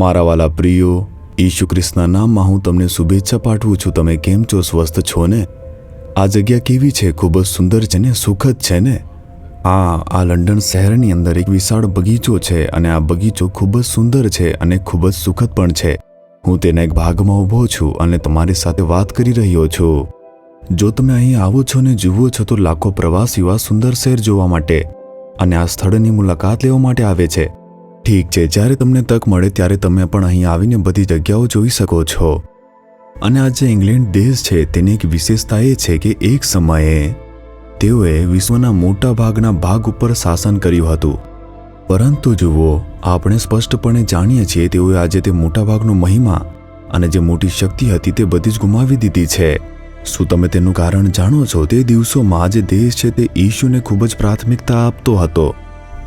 મારા વાલા પ્રિયો, ઈસુ ખ્રિસ્તના નામમાં હું તમને શુભેચ્છા પાઠવું છું. તમે કેમ છો? સ્વસ્થ છો ને? આ જગ્યા કેવી છે? ખૂબ જ સુંદર છે ને, સુખદ છે ને? આ લંડન શહેરની અંદર એક વિશાળ બગીચો છે અને આ બગીચો ખૂબ જ સુંદર છે અને ખૂબ જ સુખદ પણ છે. હું તેના એક ભાગમાં ઊભો છું અને તમારી સાથે વાત કરી રહ્યો છું. જો તમે અહીં આવો છો ને જુઓ છો તો લાખો પ્રવાસીઓ આ સુંદર શહેર જોવા માટે અને આ સ્થળની મુલાકાત લેવા માટે આવે છે. ઠીક છે, જ્યારે તમને તક મળે ત્યારે તમે પણ અહીં આવીને બધી જગ્યાઓ જોઈ શકો છો. અને આ જે ઇંગ્લેન્ડ દેશ છે તેની એક વિશેષતા એ છે કે એક સમયે તેઓએ વિશ્વના મોટા ભાગના ભાગ ઉપર શાસન કર્યું હતું. પરંતુ જુઓ, આપણે સ્પષ્ટપણે જાણીએ છીએ તેઓએ આજે તે મોટાભાગનો મહિમા અને જે મોટી શક્તિ હતી તે બધી જ ગુમાવી દીધી છે. શું તમે તેનું કારણ જાણો છો? તે દિવસોમાં જે દેશ છે તે ઈશુને ખૂબ જ પ્રાથમિકતા આપતો હતો.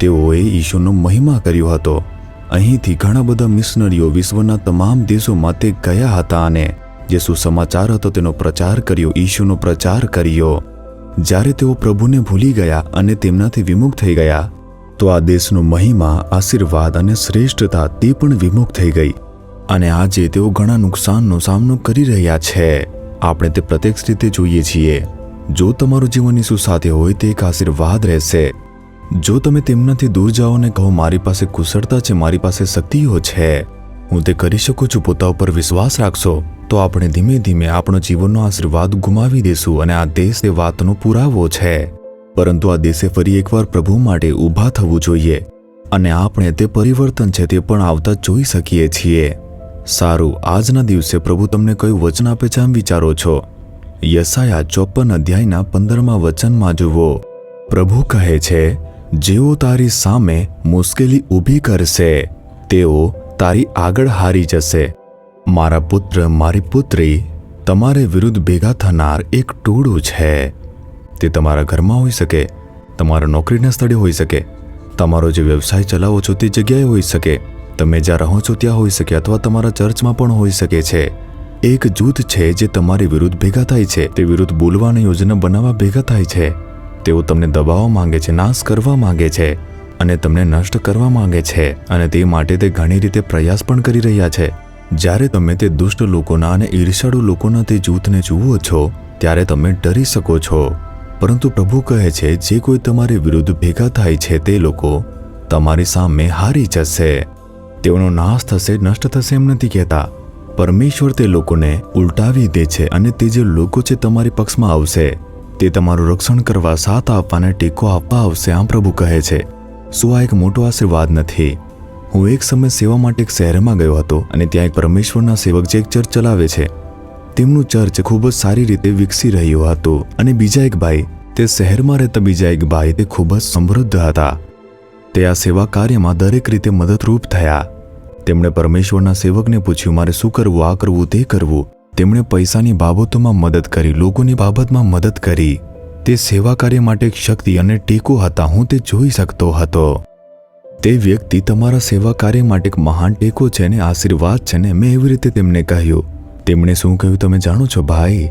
તેઓએ ઈશુનો મહિમા કર્યો હતો. અહીંથી ઘણા બધા મિશનરીઓ વિશ્વના તમામ દેશોમાં તે ગયા હતા અને જે સુસમાચાર હતો તેનો પ્રચાર કર્યો, ઈશુનો પ્રચાર કર્યો. જ્યારે તેઓ પ્રભુને ભૂલી ગયા અને તેમનાથી વિમુખ થઈ ગયા તો આ દેશનો મહિમા, આશીર્વાદ અને શ્રેષ્ઠતા તે પણ વિમુખ થઈ ગઈ અને આજે તેઓ ઘણા નુકસાનનો સામનો કરી રહ્યા છે. આપણે તે પ્રત્યક્ષ રીતે જોઈએ છીએ. જો તમારું જીવન ઈસુ સાથે હોય તે એક આશીર્વાદ રહેશે. જો તમે તેમનાથી દૂર જાઓ ને કહો મારી પાસે કુશળતા છે, મારી પાસે શક્તિઓ છે, હું તે કરી શકું છું, પોતા ઉપર વિશ્વાસ રાખશો, તો આપણે ધીમે ધીમે આપણો જીવનનો આશીર્વાદ ગુમાવી દેશું. અને આ દેશ તે વાતનો પુરાવો છે. પરંતુ આ દેશે ફરી એકવાર પ્રભુ માટે ઊભા થવું જોઈએ અને આપણે તે પરિવર્તન છે તે પણ આવતા જોઈ શકીએ છીએ. સારું, આજના દિવસે પ્રભુ તમને કયું વચન આપે છે આમ વિચારો છો? યશાયા 54 અધ્યાયના 15મા વચનમાં જુઓ. પ્રભુ કહે છે, જેઓ તારી સામે મુશ્કેલી ઊભી કરશે તેઓ તારી આગળ હારી જશે. મારા પુત્ર, મારી પુત્રી, તમારે વિરુદ્ધ ભેગા થનાર એક ટોળું છે. તે તમારા ઘરમાં હોઈ શકે, તમારા નોકરીના સ્થળે હોઈ શકે, તમારો જે વ્યવસાય ચલાવો છો તે જગ્યાએ હોઈ શકે, તમે જ્યાં રહો છો ત્યાં હોઈ શકે અથવા તમારા ચર્ચમાં પણ હોઈ શકે છે. એક જૂથ છે જે તમારી વિરુદ્ધ ભેગા થાય છે. તે વિરુદ્ધ બોલવાની યોજના બનાવવા ભેગા થાય છે. તેઓ તમને દબાવવા માંગે છે, નાશ કરવા માંગે છે અને તમને નષ્ટ કરવા માંગે છે અને તે માટે તે ઘણી રીતે પ્રયાસ પણ કરી રહ્યા છે. જ્યારે તમે તે દુષ્ટ લોકોના અને ઈર્ષાળુ લોકોના તે જૂથને જુઓ છો ત્યારે તમે ડરી શકો છો. પરંતુ પ્રભુ કહે છે જે કોઈ તમારી વિરુદ્ધ ભેગા થાય છે તે લોકો તમારી સામે હારી જશે. તેઓનો નાશ થશે, નષ્ટ થશે એમ નથી કહેતા. પરમેશ્વર તે લોકોને ઉલટાવી દે છે અને તે જે લોકો છે તમારી પક્ષમાં આવશે, તે તમારું રક્ષણ કરવા, સાથ આપવાને ટેકો આપવા આવશે. આમ પ્રભુ કહે છે. શું આ એક મોટો આશીર્વાદ નથી? હું એક સમય સેવા માટે એક શહેરમાં ગયો હતો અને ત્યાં એક પરમેશ્વરના સેવક જે એક ચર્ચ ચલાવે છે, તેમનું ચર્ચ ખૂબ જ સારી રીતે વિકસી રહ્યું હતું અને બીજા એક ભાઈ, તે શહેરમાં રહેતા બીજા એક ભાઈ, તે ખૂબ જ સમૃદ્ધ હતા. તે આ સેવા કાર્યમાં દરેક રીતે મદદરૂપ થયા. તેમણે પરમેશ્વરના સેવકને પૂછ્યું, મારે શું કરવું, આ કરવું, તે કરવું. તેમણે પૈસાની બાબતોમાં મદદ કરી, લોકોની બાબતમાં મદદ કરી. તે સેવા કાર્ય માટે એક શક્તિ અને ટેકો હતા. હું તે જોઈ શકતો હતો. તે વ્યક્તિ તમારા સેવા કાર્ય માટે એક મહાન ટેકો છે ને આશીર્વાદ છે ને. મેં એવી રીતે તેમને કહ્યું. તેમણે શું કહ્યું તમે જાણો છો ભાઈ?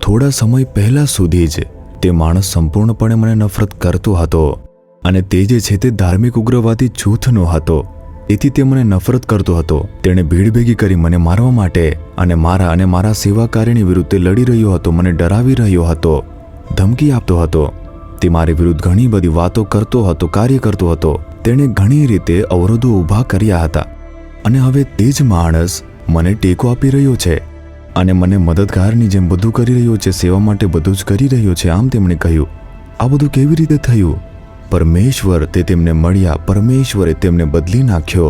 થોડા સમય પહેલા સુધી જ તે માણસ સંપૂર્ણપણે મને નફરત કરતો હતો અને તે જે છે તે ધાર્મિક ઉગ્રવાદી જૂથનો હતો. તેથી તે મને નફરત કરતો હતો. તેણે ભીડ ભેગી કરી મને મારવા માટે અને મારા સેવા કાર્યની વિરુદ્ધ તે લડી રહ્યો હતો, મને ડરાવી રહ્યો હતો, ધમકી આપતો હતો. તે મારી વિરુદ્ધ ઘણી બધી વાતો કરતો હતો, કાર્ય કરતો હતો. તેણે ઘણી રીતે અવરોધો ઊભા કર્યા હતા અને હવે તે જ માણસ મને ટેકો આપી રહ્યો છે અને મને મદદગારની જેમ બધું કરી રહ્યો છે, સેવા માટે બધું જ કરી રહ્યો છે. આમ તેમણે કહ્યું. આ બધું કેવી રીતે થયું? પરમેશ્વર તે તેમને મળ્યા, પરમેશ્વરે તેમને બદલી નાખ્યો.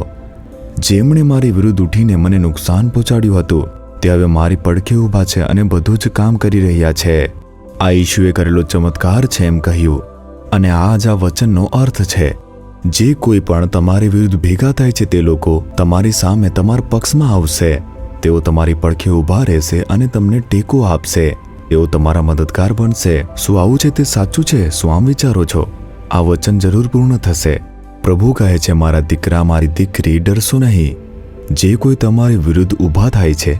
જેમણે મારી વિરુદ્ધ ઉઠીને મને નુકસાન પહોંચાડ્યું હતું તે હવે મારી પડખે ઊભા છે અને બધું જ કામ કરી રહ્યા છે. આ ઈશુએ કરેલો ચમત્કાર છે એમ કહ્યું. અને આ જ આ વચનનો અર્થ છે. જે કોઈ પણ તમારી વિરુદ્ધ ભેગા થાય છે તે લોકો તમારી સામે, તમારા પક્ષમાં આવશે. તેઓ તમારી પડખે ઊભા રહેશે અને તમને ટેકો આપશે. તેઓ તમારા મદદગાર બનશે. શું આવું છે તે સાચું છે? શું આમ વિચારો છો? આ વચન જરૂર પૂર્ણ થશે. પ્રભુ કહે છે, મારા દીકરા, મારી દીકરી, ડરશો નહીં. જે કોઈ તમારી વિરુદ્ધ ઊભા થાય છે,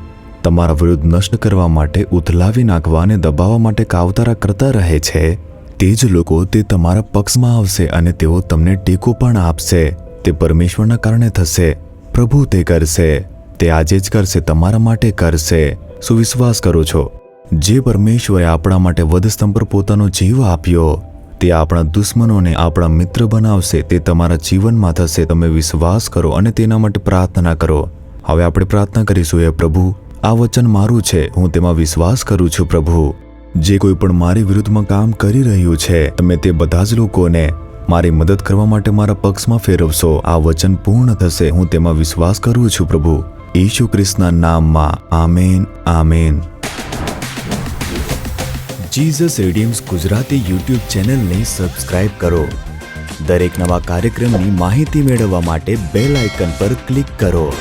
તમારા વિરુદ્ધ નષ્ટ કરવા માટે, ઉથલાવી નાખવા અને દબાવવા માટે કાવતરા કરતા રહે છે, તે જ લોકો તે તમારા પક્ષમાં આવશે અને તેઓ તમને ટેકો પણ આપશે. તે પરમેશ્વરના કારણે થશે. પ્રભુ તે કરશે, તે આજે જ કરશે, તમારા માટે કરશે. શું વિશ્વાસ કરો છો? જે પરમેશ્વરે આપણા માટે વધસ્તંભ પર પોતાનો જીવ આપ્યો, તે આપણા દુશ્મનોને આપણા મિત્ર બનાવશે. તે તમારા જીવનમાં થશે. તમે વિશ્વાસ કરો અને તેના માટે પ્રાર્થના કરો. હવે આપણે પ્રાર્થના કરીશું. હે પ્રભુ, આ વચન મારું છે, હું તેમાં વિશ્વાસ કરું છું. પ્રભુ, જે કોઈ પણ મારી વિરુદ્ધમાં કામ કરી રહ્યું છે, તમે તે બધા જ લોકોને મારી મદદ કરવા માટે મારા પક્ષમાં ફેરવશો. આ વચન પૂર્ણ થશે, હું તેમાં વિશ્વાસ કરું છું. પ્રભુ, ઈસુ ખ્રિસ્તના નામમાં. Amen, amen. Jesus redeems Gujarati YouTube ચેનલને સબસ્ક્રાઇબ કરો. દરેક નવા કાર્યક્રમની માહિતી મેળવવા માટે બેલ આઇકન પર ક્લિક કરો.